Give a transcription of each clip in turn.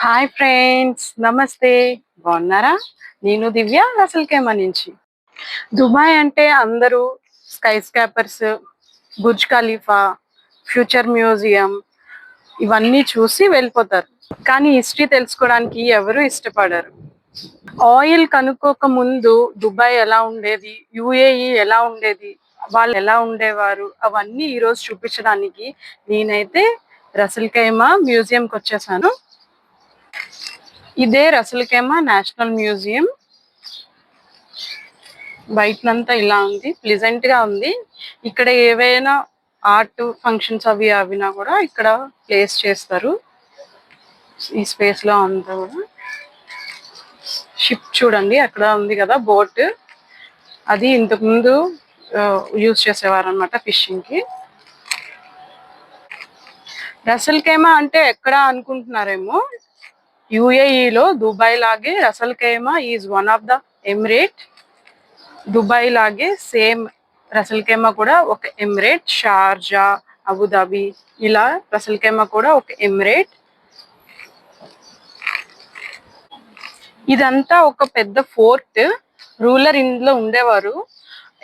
Hi friends, నమస్తే. బాగున్నారా? నేను దివ్య, రసల్కేమా నుంచి. దుబాయ్ అంటే అందరూ sky scrapers, Burj Khalifa, future museum ఇవన్నీ చూసి వెళ్ళిపోతారు. కానీ హిస్టరీ తెలుసుకోవడానికి ఎవరు ఇష్టపడరు. ఆయిల్ కనుక్కోక ముందు దుబాయ్ ఎలా ఉండేది, యుఏఈ ఎలా ఉండేది, వాళ్ళు ఎలా ఉండేవారు, అవన్నీ ఈరోజు చూపించడానికి నేనైతే రసల్కేమా మ్యూజియంకి వచ్చేసాను. ఇదే రసల్కేమా నేషనల్ మ్యూజియం. బయటనంతా ఇలా ఉంది, ప్లెజెంట్ గా ఉంది. ఇక్కడ ఏవైనా ఆర్ట్ ఫంక్షన్స్ అవి అవినా కూడా ఇక్కడ ప్లేస్ చేస్తారు. ఈ స్పేస్ లో అంతా కూడా షిప్ చూడండి, అక్కడ ఉంది కదా బోట్, అది ఇంతకు ముందు యూజ్ చేసేవారు అనమాట ఫిషింగ్ కి. రసల్కేమా అంటే ఎక్కడ అనుకుంటున్నారేమో, యుఏఈలో దుబాయ్ లాగే Ras Al Khaimah is one of the emirate. Dubai లాగే సేమ్ రసల్కేమా కూడా ఒక ఎమిరేట్. షార్జా, అబుదాబి ఇలా రసల్కేమా కూడా ఒక ఎమిరేట్. ఇదంతా ఒక పెద్ద ఫోర్ట్. రూలర్ ఇందులో ఉండేవారు.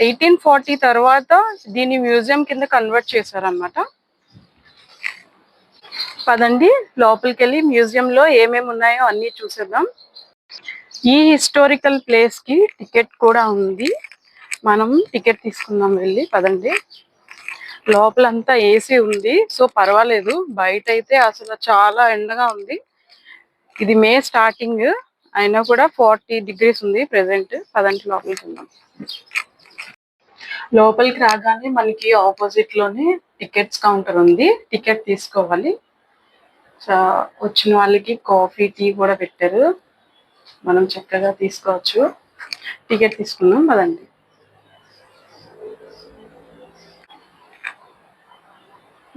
1840 తర్వాత దీన్ని మ్యూజియం కింద కన్వర్ట్ చేశారన్నమాట. పదండి లోపలికి వెళ్ళి మ్యూజియం లో ఏమేమి ఉన్నాయో అన్ని చూసేద్దాం. ఈ హిస్టారికల్ ప్లేస్ కి టికెట్ కూడా ఉంది. మనం టికెట్ తీసుకుందాం వెళ్ళి. పదండి. లోపలంతా ఏసీ ఉంది, సో పర్వాలేదు. బయట అయితే అసలు చాలా ఎండగా ఉంది. ఇది మే స్టార్టింగ్ అయినా కూడా 40 degrees ఉంది ప్రెసెంట్. పదండి లోపలికి వెళ్దాం. లోపలికి రాగానే మనకి ఆపోజిట్ లోనే టికెట్స్ కౌంటర్ ఉంది. టికెట్ తీసుకోవాలి. వచ్చిన వాళ్ళకి కాఫీ, టీ కూడా పెట్టారు. మనం చక్కగా తీసుకోవచ్చు. టికెట్ తీసుకున్నాం. పదండి.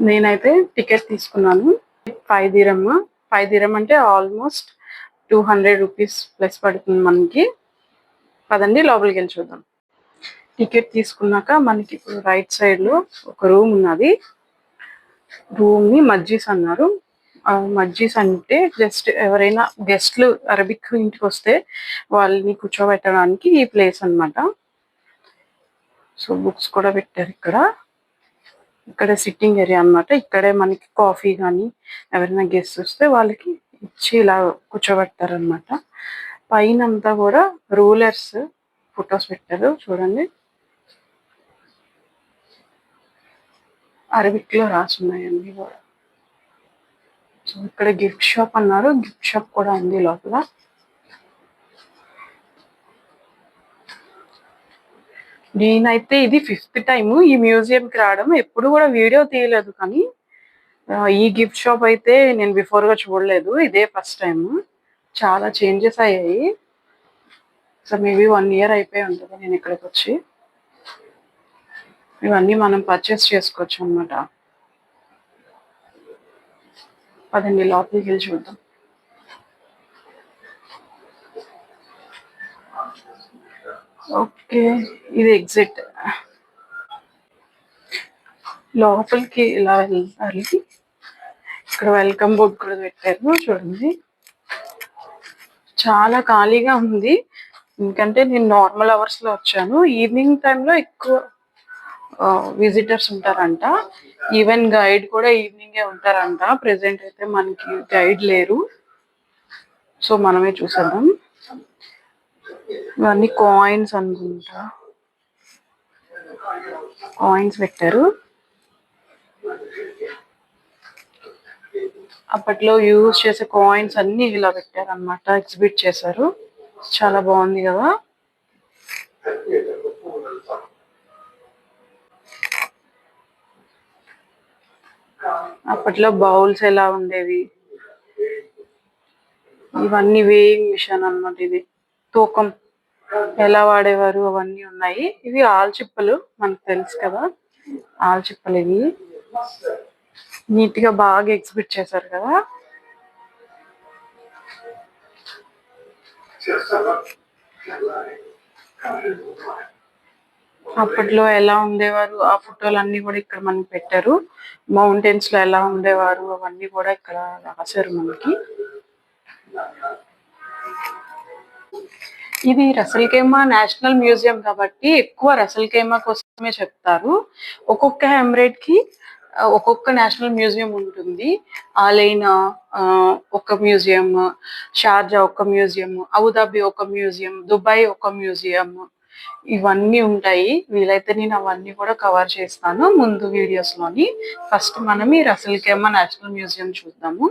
నేనైతే టికెట్ తీసుకున్నాను. 5 dirham. 5 dirham అంటే ఆల్మోస్ట్ 200 rupees ప్లస్ పడుతుంది మనకి. పదండి లోపలికి వెళ్ళి చూద్దాం. టికెట్ తీసుకున్నాక మనకి ఇప్పుడు రైట్ సైడ్ లో ఒక రూమ్ ఉన్నది. రూమ్ ని మజ్జిస్ అన్నారు. మజ్జిస్ అంటే జస్ట్ ఎవరైనా గెస్ట్లు అరబిక్ ఇంటికి వస్తే వాళ్ళని కూర్చోబెట్టడానికి ఈ ప్లేస్ అన్నమాట. సో బుక్స్ కూడా పెట్టారు ఇక్కడ. ఇక్కడ సిట్టింగ్ ఏరియా అన్నమాట. ఇక్కడే మనకి కాఫీ కానీ ఎవరైనా గెస్ట్ వస్తే వాళ్ళకి ఇచ్చి ఇలా కూర్చోబెడతారు అనమాట. పైన అంతా కూడా రూలర్స్ ఫొటోస్ పెట్టారు చూడండి. అరబిక్ లో రాసున్నాయండి కూడా. సో ఇక్కడ గిఫ్ట్ షాప్ అన్నారు. గిఫ్ట్ షాప్ కూడా ఉంది లోపల. నేనైతే ఇది 5th టైం ఈ మ్యూజియం కి రావడం. ఎప్పుడు కూడా వీడియో తీయలేదు, కానీ ఈ గిఫ్ట్ షాప్ అయితే నేను బిఫోర్ గా చూడలేదు. ఇదే ఫస్ట్ టైం. చాలా చేంజెస్ అయ్యాయి. సో మేబీ 1 year అయిపోయి ఉంటుంది నేను ఇక్కడికి వచ్చి. ఇవన్నీ మనం పర్చేస్ చేసుకోవచ్చు అనమాట. పదండి లోపలికి వెళ్ళి చూద్దాం. ఓకే, ఇది ఎగ్జిట్. లోపలికి ఇలా వెళ్ళాలి. ఇక్కడ వెల్కమ్ బోర్డ్ కూడా పెట్టారు చూడండి. చాలా ఖాళీగా ఉంది, ఎందుకంటే నేను నార్మల్ అవర్స్ లో వచ్చాను. ఈవినింగ్ టైంలో ఎక్కువ విజిటర్స్ ఉంటారంట. ఈవెన్ గైడ్ కూడా ఈవినింగే ఉంటారంట. ప్రెసెంట్ అయితే మనకి గైడ్ లేరు, సో మనమే చూసేద్దాం. ఇవన్నీ కాయిన్స్ అనుకుంటా. కాయిన్స్ పెట్టారు. అప్పట్లో యూజ్ చేసే కాయిన్స్ అన్ని ఇలా పెట్టారు అనమాట. ఎగ్జిబిట్ చేశారు. చాలా బాగుంది కదా. అప్పట్లో బౌల్స్ ఎలా ఉండేవి, ఇవన్నీ వేయింగ్ మిషన్ అన్నమాట. ఇది తూకం ఎలా వాడేవారు అవన్నీ ఉన్నాయి. ఇవి ఆల్చిప్పలు, మనకు తెలుసు కదా ఆల్చిప్పలు. ఇవి నీట్ గా బాగా ఎగ్జిబిట్ చేశారు కదా. అప్పట్లో ఎలా ఉండేవారు ఆ ఫోటోలు అన్ని కూడా ఇక్కడ మనకి పెట్టారు. మౌంటైన్స్ లో ఎలా ఉండేవారు అవన్నీ కూడా ఇక్కడ రాశారు మనకి. ఇది రసల్కేమా నేషనల్ మ్యూజియం కాబట్టి ఎక్కువ రసల్కేమా కోసమే చెప్తారు. ఒక్కొక్క ఎమిరేట్ కి ఒక్కొక్క నేషనల్ మ్యూజియం ఉంటుంది. ఆలైనా ఒక మ్యూజియం, షార్జా ఒక మ్యూజియం, అబుదాబి ఒక మ్యూజియం, దుబాయ్ ఒక మ్యూజియం, ఇవన్నీ ఉంటాయి. వీలైతే నేను అవన్నీ కూడా కవర్ చేస్తాను ముందు వీడియోస్ లోని. ఫస్ట్ మనం ఈ రసల్కేమా నేషనల్ మ్యూజియం చూద్దాము.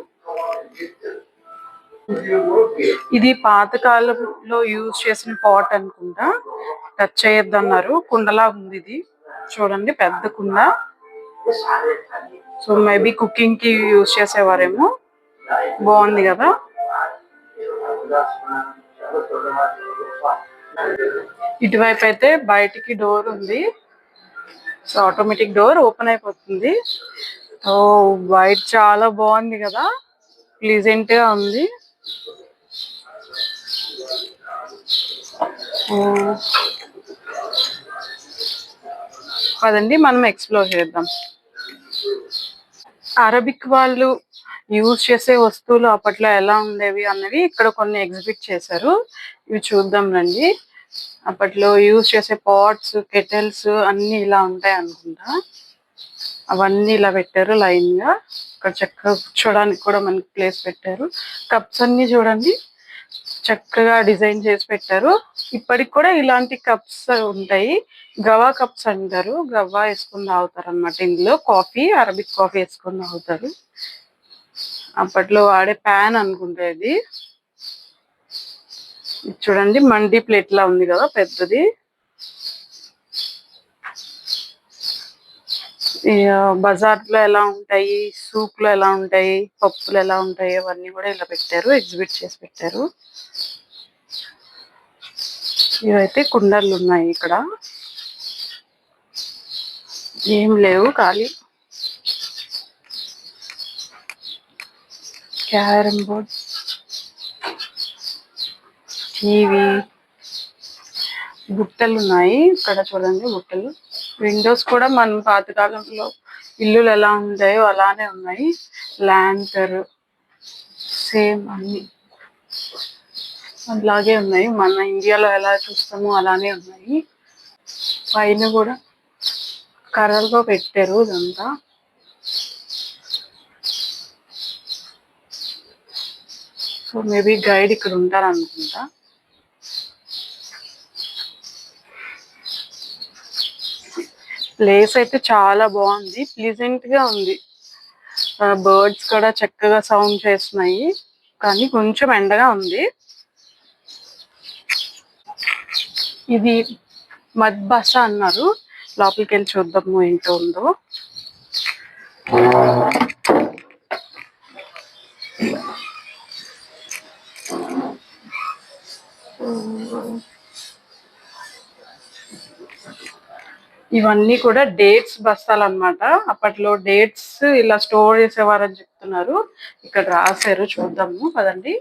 ఇది పాతకాలంలో యూజ్ చేసిన పాట్ అనుకుంటా, టచ్ చేయొద్దు అన్నారు. కుండలా ఉంది ఇది, చూడండి పెద్ద కుండ. సో మేబీ కుకింగ్ కి యూజ్ చేసేవారేమో. బాగుంది కదా. ఇటువైపు అయితే బయటికి డోర్ ఉంది. సో ఆటోమేటిక్ డోర్ ఓపెన్ అయిపోతుంది. ఓ వైట్ చాలా బాగుంది కదా, ప్లీజెంట్ గా ఉంది. అదండి మనం ఎక్స్ప్లోర్ చేద్దాం. అరబిక్ వాళ్ళు యూజ్ చేసే వస్తువులు అప్పట్లో ఎలా ఉండేవి అన్నవి ఇక్కడ కొన్ని ఎగ్జిబిట్ చేశారు. ఇవి చూద్దాం రండి. అప్పట్లో యూజ్ చేసే పాట్స్, కెటిల్స్ అన్ని ఇలా ఉంటాయి అనుకుంటా. అవన్నీ ఇలా పెట్టారు లైన్ గా. ఇక్కడ చక్కగా కూర్చోడానికి కూడా మనకి ప్లేస్ పెట్టారు. కప్స్ అన్ని చూడండి చక్కగా డిజైన్ చేసి పెట్టారు. ఇప్పటికి కూడా ఇలాంటి కప్స్ ఉంటాయి. గవా కప్స్ అంటారు. గవా వేసుకుని తాగుతారు అనమాట. ఇందులో కాఫీ, అరబిక్ కాఫీ వేసుకుని తాగుతారు. అప్పట్లో వాడే ప్యాన్ అనుకుంటా ఇది. చూడండి మండి ప్లేట్ లా ఉంది కదా పెద్దది. బజార్ లో ఎలా ఉంటాయి, సూప్ లో ఎలా ఉంటాయి, పప్పులు ఎలా ఉంటాయి, అవన్నీ కూడా ఇలా పెట్టారు, ఎగ్జిబిట్ చేసి పెట్టారు. ఇవైతే కుండలు ఉన్నాయి. ఇక్కడ ఏం లేవు, ఖాళీ. క్యారమ్ బోర్డ్, టీవీ, బుట్టలు ఉన్నాయి ఇక్కడ చూడండి. బుట్టలు, విండోస్ కూడా మన పాతకాలంలో ఇల్లులు ఎలా ఉంటాయో అలానే ఉన్నాయి. ల్యాంటర్ సేమ్ అన్ని అలాగే ఉన్నాయి. మన ఇండియాలో ఎలా చూస్తామో అలానే ఉన్నాయి. పైన కూడా కర్రలతో పెట్టారు ఇదంతా. సో మేబీ గైడ్ ఇక్కడ ఉంటారు అనుకుంటా. ప్లేస్ అయితే చాలా బాగుంది, ప్లీజెంట్ గా ఉంది. బర్డ్స్ కూడా చక్కగా సౌండ్ చేస్తున్నాయి, కానీ కొంచెం ఎండగా ఉంది. ఇది మద్బస అన్నారు. లోపలికి వెళ్ళి చూద్దాము ఏంటో ఉందో. ఇవన్నీ కూడా డేట్స్ బస్తాలు అన్నమాట. అప్పట్లో డేట్స్ ఇలా స్టోర్ చేసేవారని చెప్తున్నారు. ఇక్కడ రాశారు, చూద్దాము పదండి.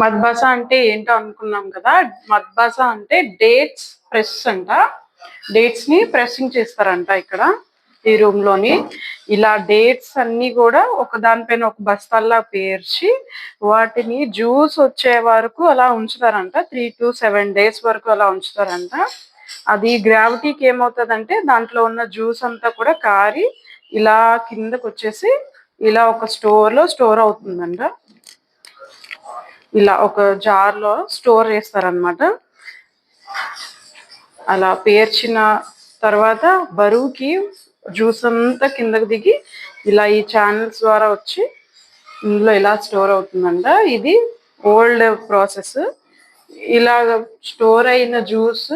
మద్బాసా అంటే ఏంటో అనుకున్నాం కదా. మద్బాసా అంటే డేట్స్ ప్రెస్ అంట. డేట్స్ ని ప్రెస్సింగ్ చేస్తారంట ఇక్కడ ఈ రూమ్ లోని. ఇలా డేట్స్ అన్ని కూడా ఒక దానిపైన ఒక బస్తాల్లా పేర్చి వాటిని జ్యూస్ వచ్చే వరకు అలా ఉంచుతారంట. 3 to 7 days వరకు అలా ఉంచుతారంట. అది గ్రావిటీకి ఏమవుతుందంటే దాంట్లో ఉన్న జ్యూస్ అంతా కూడా కారి ఇలా కిందకు వచ్చేసి ఇలా ఒక స్టోర్ లో స్టోర్ అవుతుందంట. ఇలా ఒక జార్ లో స్టోర్ చేస్తారనమాట. అలా పేర్చిన తర్వాత బరువుకి జ్యూస్ అంతా కిందకి దిగి ఇలా ఈ ఛానల్స్ ద్వారా వచ్చి ఇందులో ఇలా స్టోర్ అవుతుందంట. ఇది ఓల్డ్ ప్రాసెస్. ఇలా స్టోర్ అయిన జ్యూస్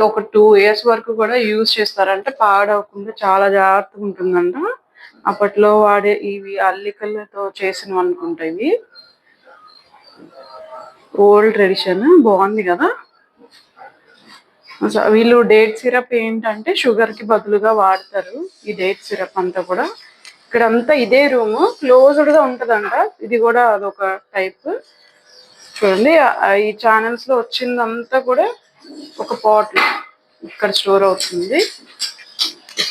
ఒక 2 years వరకు కూడా యూజ్ చేస్తారంట. పాడవకుండా చాలా జాగ్రత్తగా ఉంటుందంట. అప్పట్లో వాడే ఇవి అల్లికలతో చేసినవి అనుకుంటా. ఇవి ఓల్డ్ ట్రెడిషన్, బాగుంది కదా. వీళ్ళు డేట్ సిరప్ ఏంటంటే షుగర్ కి బదులుగా వాడతారు. ఈ డేట్ సిరప్ అంతా కూడా ఇక్కడ అంతా ఇదే రూమ్ క్లోజ్డ్ గా ఉంటదంట. ఇది కూడా అదొక టైప్. చూడండి ఈ ఛానల్స్ లో వచ్చిందంతా కూడా ఒక పాట్ ఇక్కడ స్టోర్ అవుతుంది.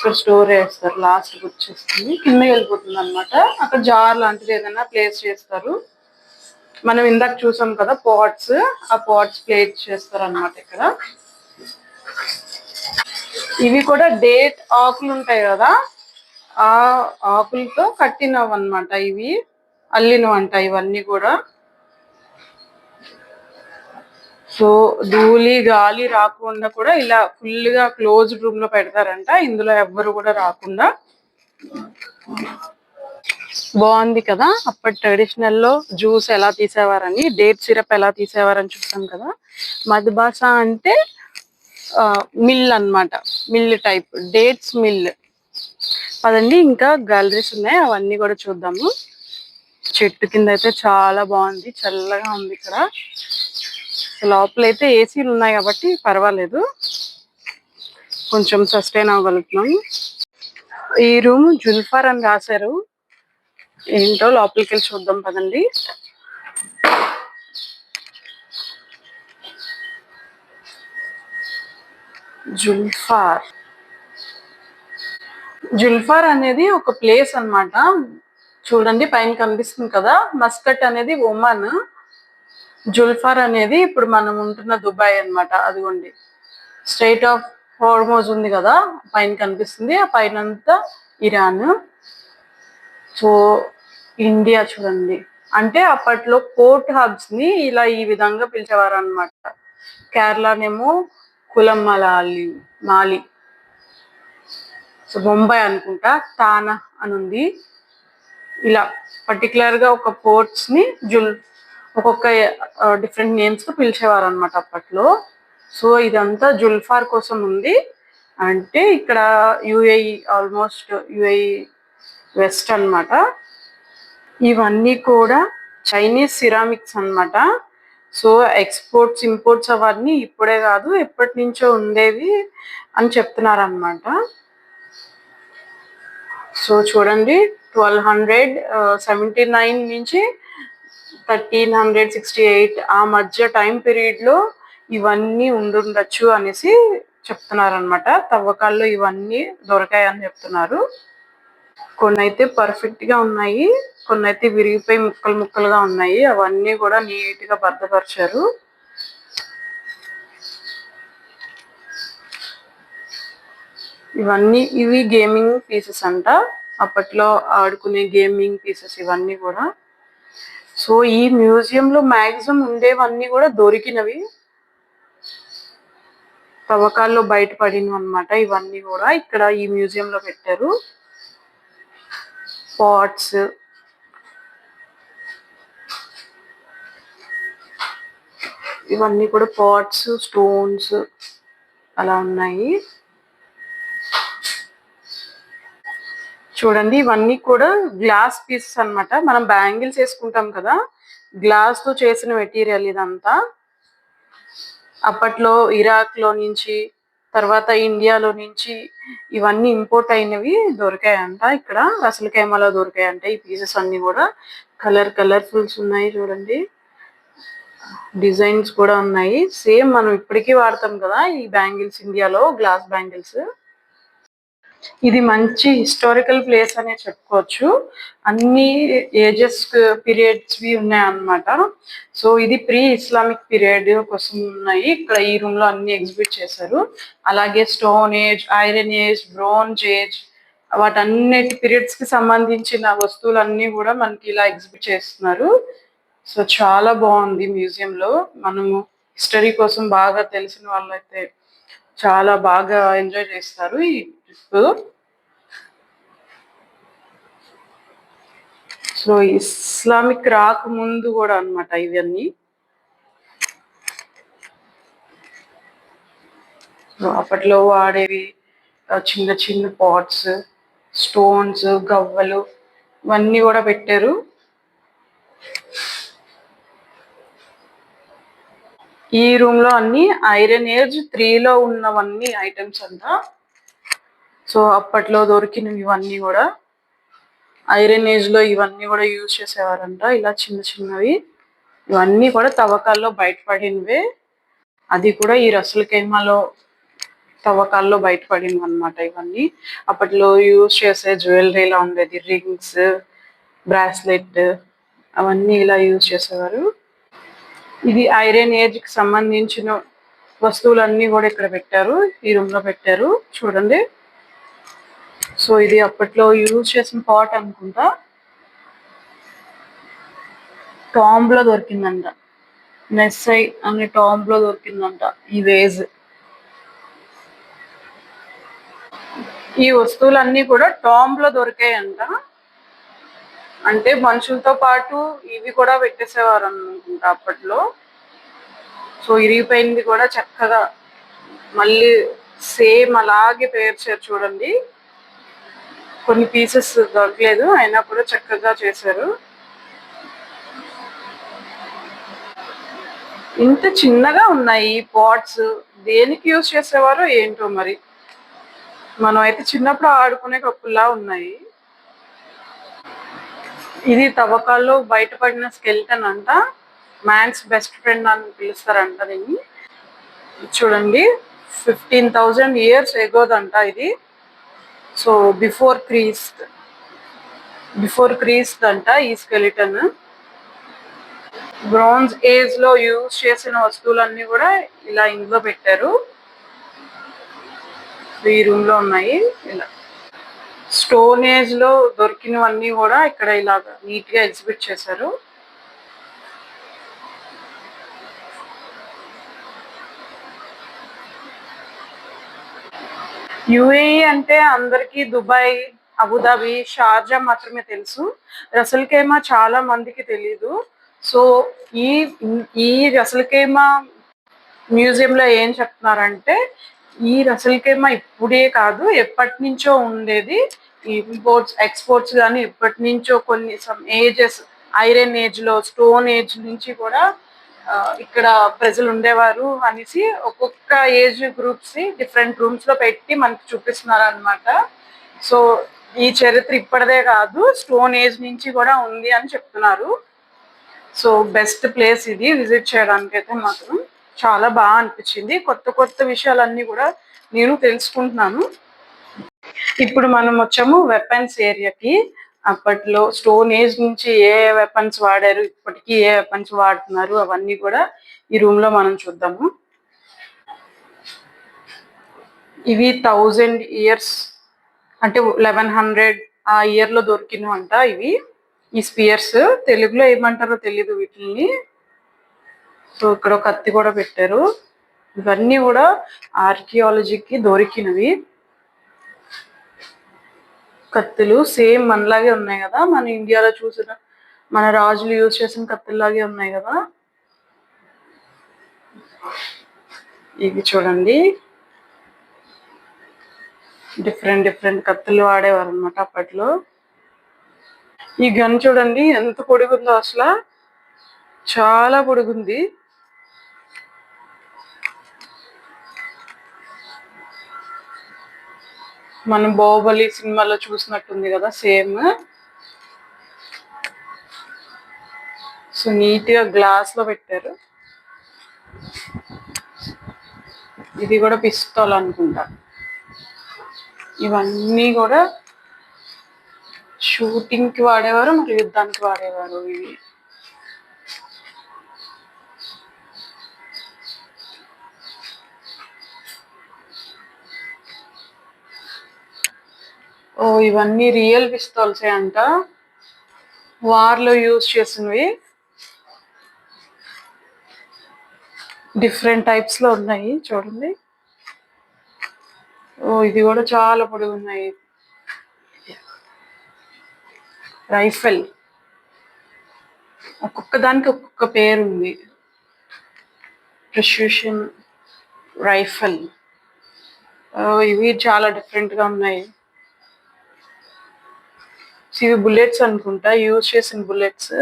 ఇక్కడ స్టోర్ చేస్తారు. లాస్ట్ వచ్చేస్తుంది కింద వెళ్ళిపోతుంది అనమాట. అక్కడ జార్ లాంటిది ఏదైనా ప్లేస్ చేస్తారు. మనం ఇందాక చూసాం కదా పాట్స్, ఆ పాట్స్ ప్లేస్ చేస్తారు అనమాట ఇక్కడ. ఇవి కూడా డేట్ ఆకులు ఉంటాయి కదా, ఆ ఆకులతో కట్టినవి అనమాట. ఇవి అల్లినవంట ఇవన్నీ కూడా. సో ధూళి గాలి రాకుండా కూడా ఇలా ఫుల్ గా క్లోజ్డ్ రూమ్ లో పెడతారంట, ఇందులో ఎవ్వరు కూడా రాకుండా. బాగుంది కదా. అప్పటి ట్రెడిషనల్ లో జ్యూస్ ఎలా తీసేవారని, డేట్ సిరప్ ఎలా తీసేవారని చూస్తాం కదా. మధుబాస అంటే మిల్ అన్నమాట, మిల్ టైప్, డేట్స్ మిల్. పదండి ఇంకా గ్యాలరీస్ ఉన్నాయి, అవన్నీ కూడా చూద్దాము. చెట్టు కింద అయితే చాలా బాగుంది, చల్లగా ఉంది ఇక్కడ. లోపలైతే ఏసీలు ఉన్నాయి కాబట్టి పర్వాలేదు, కొంచెం సస్టైన్ అవ్వగలుగుతున్నాం. ఈ రూమ్ జుల్ఫార్ అని రాశారు, ఏంటో లోపలికి వెళ్ళి చూద్దాం పదండి. జుల్ఫార్, జుల్ఫార్ అనేది ఒక ప్లేస్ అన్నమాట. చూడండి పైన కనిపిస్తుంది కదా, మస్కట్ అనేది ఒమన్, జుల్ఫార్ అనేది ఇప్పుడు మనం ఉంటున్న దుబాయ్ అన్నమాట. అదిగోండి స్ట్రైట్ ఆఫ్ హార్మోజ్ ఉంది కదా, పైన కనిపిస్తుంది. ఆ పైన అంతా ఇరాన్. సో ఇండియా చూడండి, అంటే అప్పట్లో పోర్ట్ హబ్స్ ని ఇలా ఈ విధంగా పిలిచేవారు అనమాట. కేరళనేమో కులం మలాలి మాలి, సో ముంబై అనుకుంటా తానా అని ఉంది. ఇలా పర్టికులర్ గా ఒక పోర్ట్స్ ని ఒక్కొక్క డిఫరెంట్ నేమ్స్ తో పిలిచేవారు అనమాట అప్పట్లో. సో ఇదంతా జుల్ఫార్ కోసం ఉంది. అంటే ఇక్కడ యుఏఈ, ఆల్మోస్ట్ యుఏఈ వెస్ట్ అన్నమాట. ఇవన్నీ కూడా చైనీస్ సిరామిక్స్ అన్నమాట. సో ఎక్స్పోర్ట్స్ ఇంపోర్ట్స్ అవన్నీ ఇప్పుడే కాదు, ఎప్పటి నుంచో ఉండేవి అని చెప్తున్నారు అనమాట. సో చూడండి 1279 నుంచి 1368 ఆ మధ్య టైం పీరియడ్ లో ఇవన్నీ ఉండుండొచ్చు అనేసి చెప్తున్నారనమాట. తవ్వకాల్లో ఇవన్నీ దొరకాయని చెప్తున్నారు. కొన్ని అయితే పర్ఫెక్ట్ గా ఉన్నాయి, కొన్ని అయితే విరిగిపోయి ముక్కలు ముక్కలుగా ఉన్నాయి. అవన్నీ కూడా నీట్ గా భద్రపరిచారు. ఇవి గేమింగ్ పీసెస్ అంట, అప్పట్లో ఆడుకునే గేమింగ్ పీసెస్ ఇవన్నీ కూడా. సో ఈ మ్యూజియం లో మాక్సిమం ఉండేవన్నీ కూడా దొరికినవి, తవ్వకాల్లో బయటపడినవి అనమాట. ఇవన్నీ కూడా ఇక్కడ ఈ మ్యూజియం లో పెట్టారు. పాట్స్, ఇవన్నీ కూడా పాట్స్, స్టోన్స్ అలా ఉన్నాయి. చూడండి ఇవన్నీ కూడా గ్లాస్ పీసెస్ అన్నమాట. మనం బ్యాంగిల్స్ వేసుకుంటాం కదా, గ్లాస్ తో చేసిన మెటీరియల్ ఇదంతా. అప్పట్లో ఇరాక్ లో నుంచి, తర్వాత ఇండియాలో నుంచి ఇవన్నీ ఇంపోర్ట్ అయినవి దొరికాయంట ఇక్కడ. అసలు కేమలో దొరికాయంట ఈ పీసెస్ అన్ని కూడా. కలర్ఫుల్స్ ఉన్నాయి చూడండి, డిజైన్స్ కూడా ఉన్నాయి. సేమ్ మనం ఇప్పటికీ వాడతాం కదా ఈ బ్యాంగిల్స్, ఇండియాలో గ్లాస్ బ్యాంగిల్స్. ఇది మంచి హిస్టారికల్ ప్లేస్ అనే చెప్పుకోవచ్చు. అన్ని ఏజెస్ పీరియడ్స్ ఉన్నాయి అన్నమాట. సో ఇది ప్రీ ఇస్లామిక్ పీరియడ్ కోసం ఉన్నాయి ఇక్కడ. ఈ రూమ్ లో అన్ని ఎగ్జిబిట్ చేశారు. అలాగే stone age, iron age, bronze age, వాటన్నిటి పీరియడ్స్ కి సంబంధించిన వస్తువులన్నీ కూడా మనకి ఇలా ఎగ్జిబిట్ చేస్తున్నారు. సో చాలా బాగుంది మ్యూజియం లో. మనము హిస్టరీ కోసం బాగా తెలిసిన వాళ్ళైతే చాలా బాగా ఎంజాయ్ చేస్తారు ఈ ట్రిప్. సో ఇస్లామిక్ రాక ముందు కూడా అన్నమాట ఇవన్నీ. అప్పట్లో వాడేవి చిన్న చిన్న పాట్స్, స్టోన్స్, గవ్వలు ఇవన్నీ కూడా పెట్టారు. ఈ రూమ్ లో అన్ని ఐరన్ ఏజ్ 3 లో ఉన్నవన్నీ ఐటమ్స్ అంతా. సో అప్పట్లో దొరికినవి ఇవన్నీ కూడా ఐరన్ ఏజ్ లో ఇవన్నీ కూడా యూజ్ చేసేవారంట. ఇలా చిన్న చిన్నవి ఇవన్నీ కూడా తవ్వకాల్లో బయటపడినవే. అది కూడా ఈ రసల్ ఖైమాలో తవ్వకాల్లో బయటపడింది అనమాట. ఇవన్నీ అప్పట్లో యూజ్ చేసే జ్యువెలరీ ఇలా ఉండేది, రింగ్స్, బ్రాస్లెట్, అవన్నీ ఇలా యూజ్ చేసేవారు. ఇది ఐరన్ ఏజ్ కి సంబంధించిన వస్తువులన్నీ కూడా ఇక్కడ పెట్టారు, ఈ రూమ్ లో పెట్టారు చూడండి. సో ఇది అప్పట్లో యూజ్ చేసిన పాట్ అనుకుంటా, టాంబ్ లో దొరికిందంట, నెస్సై అనే టాంబ్ లో దొరికిందంట ఈ వేజ్. ఈ వస్తువులన్నీ కూడా టాంబ్ లో దొరికాయంట, అంటే మనుషులతో పాటు ఇవి కూడా పెట్టేసేవారు అనుకుంటా అప్పట్లో. సో ఇరిగిపోయింది కూడా చక్కగా మళ్ళీ సేమ్ అలాగే పేర్చారు చూడండి. కొన్ని పీసెస్ దొరకలేదు, అయినా కూడా చక్కగా చేశారు. ఇంత చిన్నగా ఉన్నాయి ఈ పాట్స్, దేనికి యూజ్ చేసేవారో ఏంటో మరి. మనం అయితే చిన్నప్పుడు ఆడుకునే కప్పుల్లా ఉన్నాయి. ఇది తవ్వకాల్లో బయటపడిన స్కెల్టన్ అంట, మ్యాన్స్ బెస్ట్ ఫ్రెండ్ అని పిలుస్తారంట దీన్ని. చూడండి 15,000 years ఎగోదంట ఇది. సో బిఫోర్ క్రీస్త్ అంట ఈ స్కెలిటన్. బ్రాంజ్ ఏజ్ లో యూజ్ చేసిన వస్తువులన్నీ కూడా ఇలా ఇందులో పెట్టారు, ఈ రూమ్ లో ఉన్నాయి. ఇలా స్టోన్ ఏజ్ లో దొరికినవన్నీ కూడా ఇక్కడ ఇలా నీట్ గా ఎగ్జిబిట్ చేశారు. యుఏఈ అంటే అందరికి దుబాయ్, అబుదాబి, షార్జా మాత్రమే తెలుసు. రసల్ ఖైమా చాలా మందికి తెలీదు. సో ఈ ఈ రసల్ ఖైమా మ్యూజియం లో ఏం చెప్తున్నారంటే, ఈ రసల్ ఖైమా ఇప్పుడే కాదు ఎప్పటి నుంచో ఉండేది. ఇంపోర్ట్స్ ఎక్స్పోర్ట్స్ కానీ ఎప్పటి నుంచో కొన్ని సమ్ ఏజెస్, ఐరన్ ఏజ్ లో, స్టోన్ ఏజ్ నుంచి కూడా ఇక్కడ ప్రజలు ఉండేవారు అనేసి ఒక్కొక్క ఏజ్ గ్రూప్స్ డిఫరెంట్ రూమ్స్ లో పెట్టి మనకి చూపిస్తున్నారు అనమాట. సో ఈ చరిత్ర ఇప్పటిదే కాదు, స్టోన్ ఏజ్ నుంచి కూడా ఉంది అని చెప్తున్నారు. సో బెస్ట్ ప్లేస్ ఇది విజిట్ చేయడానికి అయితే మాత్రం చాలా బాగా అనిపించింది. కొత్త కొత్త విషయాలన్నీ కూడా నేను తెలుసుకుంటున్నాను. ఇప్పుడు మనం వచ్చాము వెపన్స్ ఏరియాకి. అప్పట్లో స్టోన్ ఏజ్ నుంచి ఏ వెపన్స్ వాడారు, ఇప్పటికీ ఏ వెపన్స్ వాడుతున్నారు, అవన్నీ కూడా ఈ రూమ్ లో మనం చూద్దాము. ఇవి 1000 years అంటే 1100 ఆ ఇయర్ లో దొరికినవంట ఇవి. ఈ స్పియర్స్ తెలుగులో ఏమంటారో తెలీదు వీటిని. సో ఇక్కడ ఒక కత్తి కూడా పెట్టారు. ఇవన్నీ కూడా ఆర్కియాలజీకి దొరికినవి కత్తులు. సేమ్ మనలాగే ఉన్నాయి కదా, మన ఇండియాలో చూసిన మన రాజులు యూజ్ చేసిన కత్తుల్లాగే ఉన్నాయి కదా. ఇవి చూడండి, డిఫరెంట్ కత్తులు వాడేవారు అనమాట అప్పట్లో. ఈ గన్ చూడండి ఎంత పొడుగుందో, అసలు చాలా పొడుగుంది. మనం బాహుబలి సినిమాలో చూసినట్టుంది కదా సేమ్. సో నీట్ గా గ్లాస్ లో పెట్టారు. ఇది కూడా పిస్తోల్ అనుకుంటా. ఇవన్నీ కూడా షూటింగ్ కి వాడేవారు, మరి యుద్ధానికి వాడేవారు ఇవి. ఓ ఇవన్నీ రియల్ పిస్తోల్సే అంట, వార్ లో యూజ్ చేసినవి. డిఫరెంట్ టైప్స్ లో ఉన్నాయి చూడండి. ఓ ఇది కూడా చాలా పొడుగున్నాయి. రైఫిల్, ఒక్కొక్క దానికి ఒక్కొక్క పేరు ఉంది. ప్రిసిషన్ రైఫిల్, ఇవి చాలా డిఫరెంట్ గా ఉన్నాయి. ఇవి బుల్లెట్స్ అనుకుంటా, యూజ్ చేసిన బుల్లెట్స్.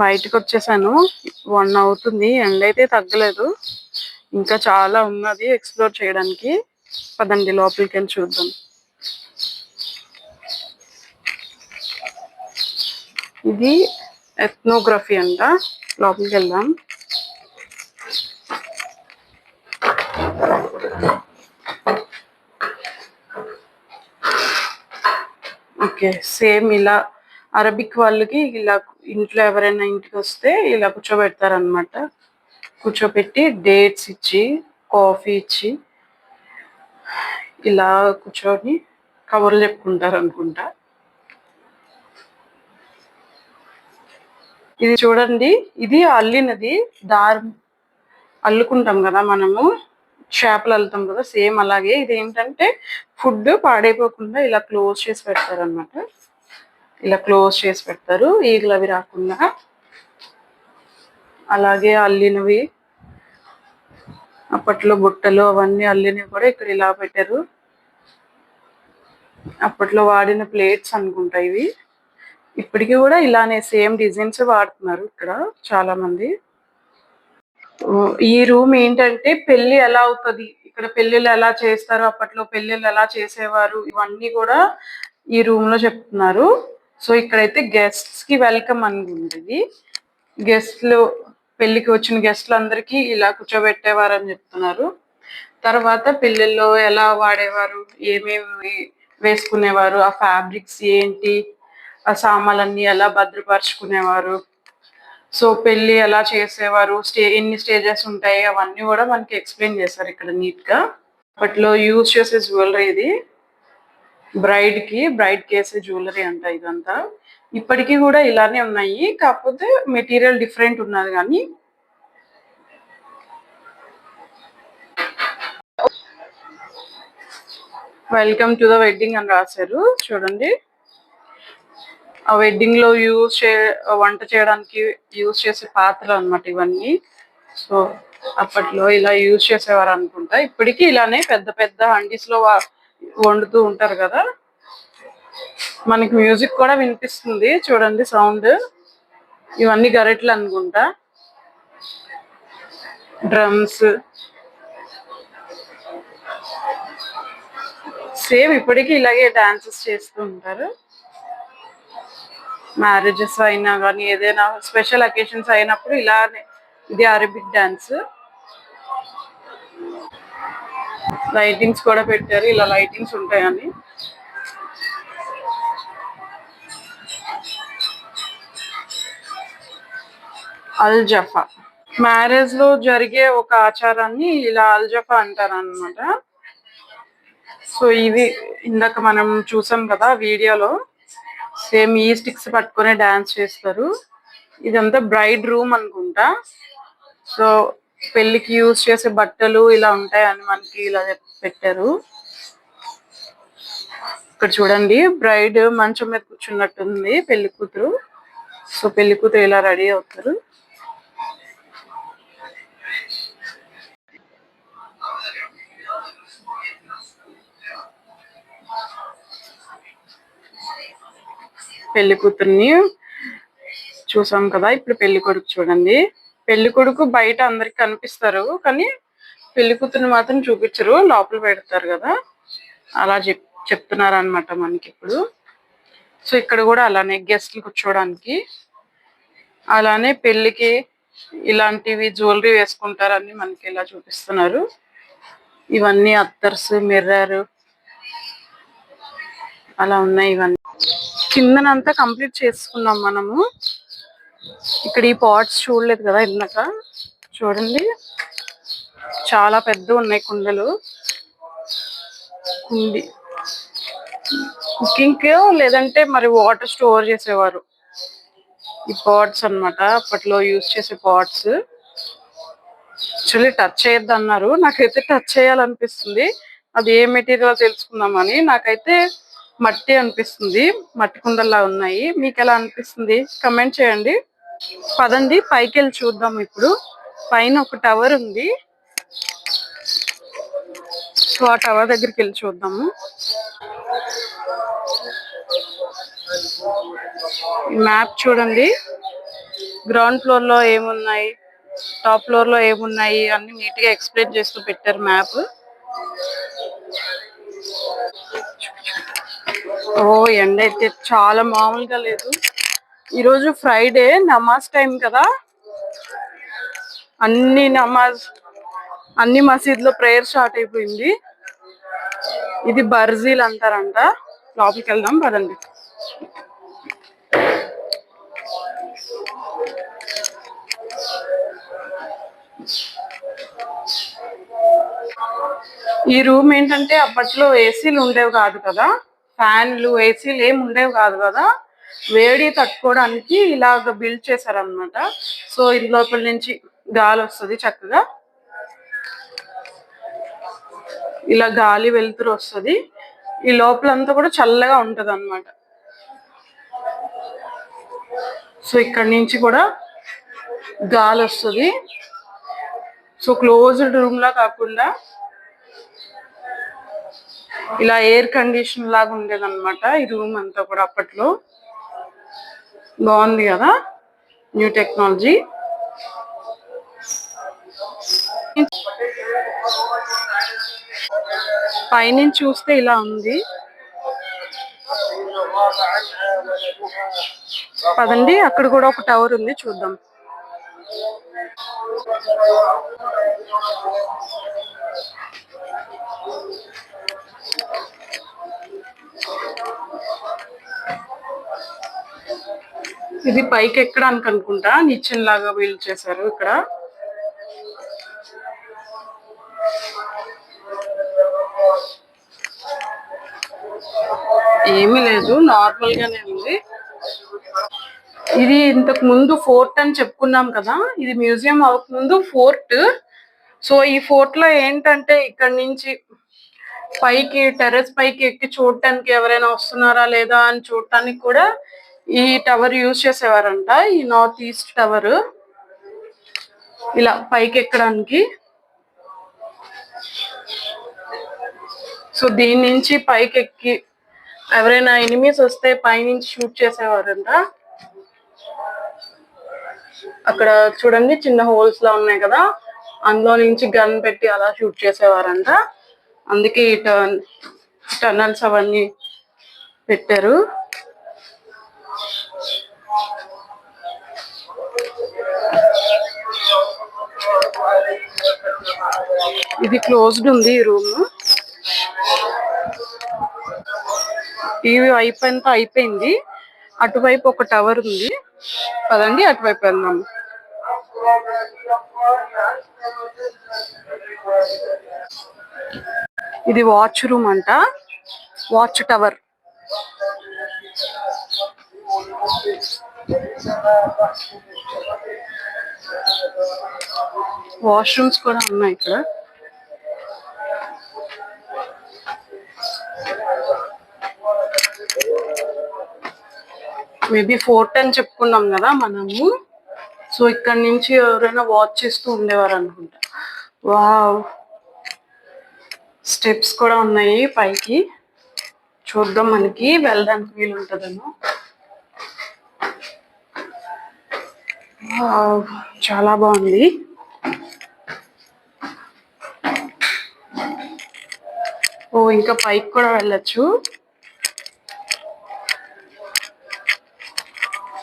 బయటకు వచ్చేసాను, 1 అవుతుంది, ఎండ అయితే తగ్గలేదు, ఇంకా చాలా ఉన్నది ఎక్స్ప్లోర్ చేయడానికి. పదండి లోపలికి వెళ్ళి చూద్దాం. ఇది ఎథ్నోగ్రఫీ అంట. లోపలికి వెళ్దాం. ఓకే, సేమ్ ఇలా అరబిక్ వాళ్ళకి ఇలా ఇంట్లో ఎవరైనా ఇంటికి వస్తే ఇలా కూర్చోబెడతారనమాట. కూర్చోబెట్టి డేట్స్ ఇచ్చి కాఫీ ఇచ్చి ఇలా కూర్చొని కబుర్లు చెప్పుకుంటారు అనుకుంటా. ఇది చూడండి, ఇది అల్లినది దారం అల్లుకుంటాం కదా మనము, చేపలు అల్లుతాం కదా, సేమ్ అలాగే. ఇది ఏంటంటే ఫుడ్ పాడైపోకుండా ఇలా క్లోజ్ చేసి పెడతారు అనమాట. ఇలా క్లోజ్ చేసి పెడతారు ఈగలు అవి రాకుండా. అలాగే అల్లినవి అప్పట్లో బుట్టలు అవన్నీ అల్లినవి కూడా ఇక్కడ ఇలా పెట్టారు. అప్పట్లో వాడిన ప్లేట్స్ అనుకుంటా ఇవి. ఇప్పటికీ కూడా ఇలానే సేమ్ డిజైన్స్ వాడుతున్నారు ఇక్కడ చాలా మంది. ఈ రూమ్ ఏంటంటే పెళ్లి ఎలా అవుతుంది, ఇక్కడ పెళ్లిళ్ళు ఎలా చేస్తారు, అప్పట్లో పెళ్లిళ్ళు ఎలా చేసేవారు, ఇవన్నీ కూడా ఈ రూమ్ లో చెప్తున్నారు. సో ఇక్కడైతే గెస్ట్స్ కి వెల్కమ్ అనుకుంటుంది. గెస్ట్లు పెళ్లికి వచ్చిన గెస్ట్లు అందరికీ ఇలా కూర్చోబెట్టేవారు అని చెప్తున్నారు. తర్వాత పెళ్లిల్లో ఎలా వాడేవారు, ఏమేమి వేసుకునేవారు, ఆ ఫ్యాబ్రిక్స్ ఏంటి, ఆ సామాన్లన్నీ ఎలా భద్రపరుచుకునేవారు, సో పెళ్లి ఎలా చేసేవారు, ఎన్ని స్టేజెస్ ఉంటాయి, అవన్నీ కూడా మనకి ఎక్స్ప్లెయిన్ చేశారు ఇక్కడ నీట్ గా. అప్పట్లో యూజ్ చేసే జ్యువెలరీ ఇది, బ్రైడ్ కి వేసే జ్యువెలరీ అంట ఇదంతా. ఇప్పటికీ కూడా ఇలానే ఉన్నాయి, కాకపోతే మెటీరియల్ డిఫరెంట్ ఉన్నది. కానీ వెల్కమ్ టు ద వెడ్డింగ్ అని రాశారు చూడండి. ఆ వెడ్డింగ్ లో వంట చేయడానికి యూజ్ చేసే పాత్రలు అన్నమాట ఇవన్నీ. సో అప్పట్లో ఇలా యూజ్ చేసేవారు అనుకుంటా. ఇప్పటికీ ఇలానే పెద్ద పెద్ద హండీస్ లో వండుతూ ఉంటారు కదా. మనకి మ్యూజిక్ కూడా వినిపిస్తుంది చూడండి, సౌండ్. ఇవన్నీ గరెట్లు అనుకుంటా, డ్రమ్స్. సేమ్ ఇప్పటికీ ఇలాగే డాన్సెస్ చేస్తూ ఉంటారు. మ్యారేజెస్ అయినా కానీ ఏదైనా స్పెషల్ అకేషన్స్ అయినప్పుడు ఇలానే, ఇది అరబిక్ డాన్స్. లైటింగ్స్ కూడా పెట్టారు, ఇలా లైటింగ్స్ ఉంటాయని. అల్ జఫా మ్యారేజ్ లో జరిగే ఒక ఆచారాన్ని ఇలా అల్ జఫా అంటారు అనమాట. సో ఇవి ఇందాక మనం చూసాం కదా వీడియోలో, సేమ్ ఈ స్టిక్స్ పట్టుకొని డాన్స్ చేస్తారు. ఇదంతా బ్రైడ్ రూమ్ అనుకుంటా. సో పెళ్లికి యూజ్ చేసే బట్టలు ఇలా ఉంటాయని మనకి ఇలా పెట్టారు. ఇక్కడ చూడండి, బ్రైడ్ మంచం మీద కూర్చున్నట్టుంది పెళ్లి కూతురు. సో పెళ్లి కూతురు ఇలా రెడీ అవుతారు. పెళ్లి కూతుర్ని చూసాం కదా, ఇప్పుడు పెళ్లి కొడుకు చూడండి. పెళ్లి కొడుకు బయట అందరికి కనిపిస్తారు, కానీ పెళ్లి కూతుర్ని మాత్రం చూపించరు, లోపల పెడతారు కదా. అలా చెప్తున్నారు అనమాట మనకి ఇప్పుడు. సో ఇక్కడ కూడా అలానే గెస్ట్లు కూర్చోడానికి, అలానే పెళ్లికి ఇలాంటివి జ్యువెలరీ వేసుకుంటారని మనకి ఇలా చూపిస్తున్నారు. ఇవన్నీ అత్తర్స్, మిర్రర్ అలా ఉన్నాయి. ఇవన్నీ కిందనంతా కంప్లీట్ చేసుకున్నాం మనము. ఇక్కడ ఈ పాట్స్ చూడలేదు కదా ఇందాక, చూడండి చాలా పెద్ద ఉన్నాయి కుండలు. కుండి కుకింగ్ లేదంటే మరి వాటర్ స్టోర్ చేసేవారు. ఈ పాట్స్ అన్నమాట, అప్పట్లో యూజ్ చేసే పాట్స్. యాక్చువల్లీ టచ్ చేయొద్దు అన్నారు, నాకైతే టచ్ చేయాలనిపిస్తుంది. అది ఏ మెటీరియల్ తెలుసుకుందామని. నాకైతే మట్టి అనిపిస్తుంది, మట్టి కుండల్లా ఉన్నాయి. మీకు ఎలా అనిపిస్తుంది కమెంట్ చేయండి. పదండి పైకి వెళ్ళి చూద్దాం. ఇప్పుడు పైన ఒక టవర్ ఉంది, సో ఆ టవర్ దగ్గరికి వెళ్ళి చూద్దాము. మ్యాప్ చూడండి, గ్రౌండ్ ఫ్లోర్ లో ఏమున్నాయి, టాప్ ఫ్లోర్ లో ఏమున్నాయి అన్ని నీట్ గా ఎక్స్ప్లెయిన్ చేస్తూ పెట్టారు మ్యాప్. ఓ ఎండ అయితే చాలా మామూలుగా లేదు, ఈరోజు ఫ్రైడే నమాజ్ టైం కదా, అన్ని మసీదులో ప్రేయర్ స్టార్ట్ అయిపోయింది. ఇది బర్జీలు అంటారంట. లోపలికి వెళ్దాం పదండి. ఈ రూమ్ ఏంటంటే అప్పట్లో ఏసీలు ఉండేవి కాదు కదా, ఫ్యాన్లు ఏసీలు ఏమి ఉండేవి కాదు కదా, వేడి తట్టుకోవడానికి ఇలాగ బిల్డ్ చేశారనమాట. సో ఇది లోపల నుంచి గాలి వస్తుంది, చక్కగా ఇలా గాలి వెలుతురు వస్తుంది. ఈ లోపలంతా కూడా చల్లగా ఉంటది అనమాట. సో ఇక్కడ నుంచి కూడా గాలి వస్తుంది. సో క్లోజ్డ్ రూమ్ లా కాకుండా ఇలా ఎయిర్ కండిషన్ లాగా ఉండేది అనమాట ఈ రూమ్ అంతా కూడా. అప్పట్లో బాగుంది కదా, న్యూ టెక్నాలజీ. పైనుంచి చూస్తే ఇలా ఉంది. పదండి, అక్కడ కూడా ఒక టవర్ ఉంది, చూద్దాం. ఇది పైకి ఎక్కడానికి అనుకుంటా, నిచ్చెన లాగా బిల్డ్ చేశారు ఇక్కడ. ఏమీ లేదు, నార్మల్ గానే ఉంది. ఇది ఇంతకు ముందు ఫోర్ట్ అని చెప్పుకున్నాం కదా, ఇది మ్యూజియం అవ్వకముందు ఫోర్ట్. సో ఈ ఫోర్ట్ లో ఏంటంటే ఇక్కడ నుంచి పైకి, టెర్రస్ పైకి ఎక్కి చూడటానికి ఎవరైనా వస్తున్నారా లేదా అని చూడటానికి కూడా ఈ టవర్ యూజ్ చేసేవారంట. ఈ నార్త్ ఈస్ట్ టవర్ ఇలా పైకి ఎక్కడానికి. సో దీని నుంచి పైకి ఎక్కి ఎవరైనా ఎనిమీస్ వస్తే పైనుంచి షూట్ చేసేవారంట. అక్కడ చూడండి, చిన్న హోల్స్ లా ఉన్నాయి కదా, అందులో నుంచి గన్ పెట్టి అలా షూట్ చేసేవారంట. అందుకే ఈ టనల్స్ అవన్నీ పెట్టారు. ఇది క్లోజ్డ్ ఉంది ఈ రూమ్. టీవీ అయిపోయినంత అయిపోయింది. అటువైపు ఒక టవర్ ఉంది, పదండి అటువైపు వెళ్దాం. ఇది వాచ్ రూమ్ అంట, వాచ్ టవర్. వాష్రూమ్స్ కూడా ఉన్నాయి ఇక్కడ. మేబీ ఫోర్ట్ అని చెప్పుకున్నాం కదా మనము. సో ఇక్కడ నుంచి ఎవరైనా వాచ్ చేస్తూ ఉండేవారు అనుకుంటా. వావ్, స్టెప్స్ కూడా ఉన్నాయి పైకి, చూద్దాం మనకి వెళ్ళడానికి వీలు ఉంటుందేమో. చాలా బాగుంది. ఓ ఇంకా పైకి కూడా వెళ్ళొచ్చు,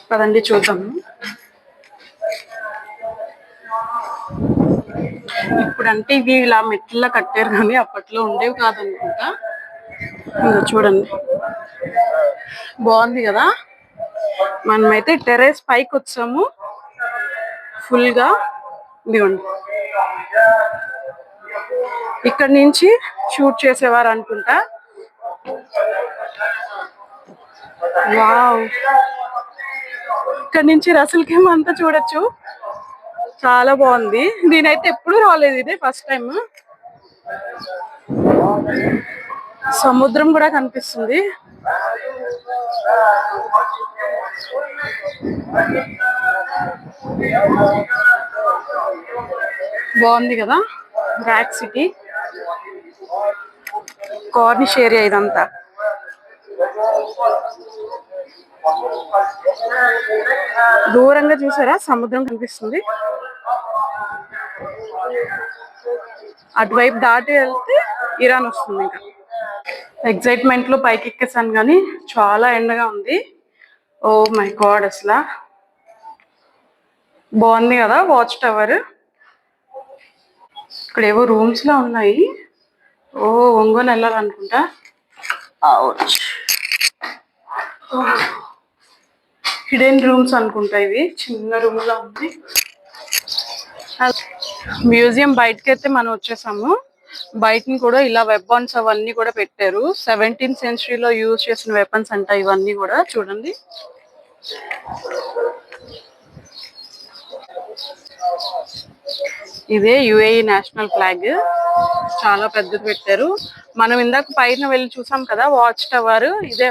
పదండి చూద్దాము. ఇప్పుడంటే ఇవి ఇలా మెట్ల కట్టారు కానీ అప్పట్లో ఉండేవి కాదనుకుంటా. చూడండి, బాగుంది కదా. మనమైతే టెర్రస్ పైకి వచ్చాము ఫుల్ గా. ఇదిగోండి, ఇక్కడ నుంచి షూట్ చేసేవారు అనుకుంటా. వావ్, ఇక్కడ నుంచి రసల్ ఖైమా అంతా చూడొచ్చు, చాలా బాగుంది. నేనైతే ఎప్పుడు రాలేదు, ఇదే ఫస్ట్ టైం. సముద్రం కూడా కనిపిస్తుంది. బాగుంది కదా, ర్యాక్ సిటీ, కార్నిష్ ఏరియా ఇదంతా. దూరంగా చూసారా సముద్రం కనిపిస్తుంది. అటువైపు దాటి వెళ్తే ఇరాన్ వస్తుంది. ఇంకా ఎగ్జైట్మెంట్ లో పైకి ఎక్కేసాను కానీ చాలా ఎండగా ఉంది. ఓ మై గాడ్, అసలు బాగుంది కదా వాచ్ టవర్. ఇక్కడ ఏవో రూమ్స్ లా ఉన్నాయి. ఓ ఒంగోలు వెళ్ళాలనుకుంటా. హిడెన్ రూమ్స్ అనుకుంటా, ఇవి చిన్న రూమ్ లా ఉంది. మ్యూజియం బయటకి అయితే మనం వచ్చేసాము. బయటని కూడా ఇలా వెపన్స్ అవన్నీ కూడా పెట్టారు. 17th సెంచరీలో యూజ్ చేసిన వెపన్స్ అంట ఇవన్నీ కూడా. చూడండి, ఇదే యుఏఈ నేషనల్ ఫ్లాగ్, చాలా పెద్దది పెట్టారు. మనం ఇందాక పైన వెళ్ళి చూసాం కదా వాచ్ టవర్, ఇదే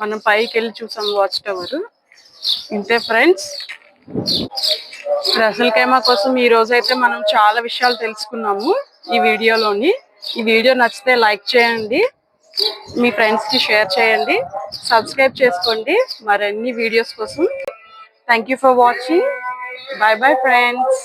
మనం పైకి వెళ్ళి చూసాం వాచ్ టవర్. ఇంతే ఫ్రెండ్స్, రసల్ ఖైమా కోసం ఈ రోజు అయితే మనం చాలా విషయాలు తెలుసుకున్నాము ఈ వీడియోలోని. ఈ వీడియో నచ్చితే లైక్ చేయండి, మీ ఫ్రెండ్స్ కి షేర్ చేయండి, సబ్స్క్రైబ్ చేసుకోండి మరిన్ని వీడియోస్ కోసం. Thank you for watching. By bye friends.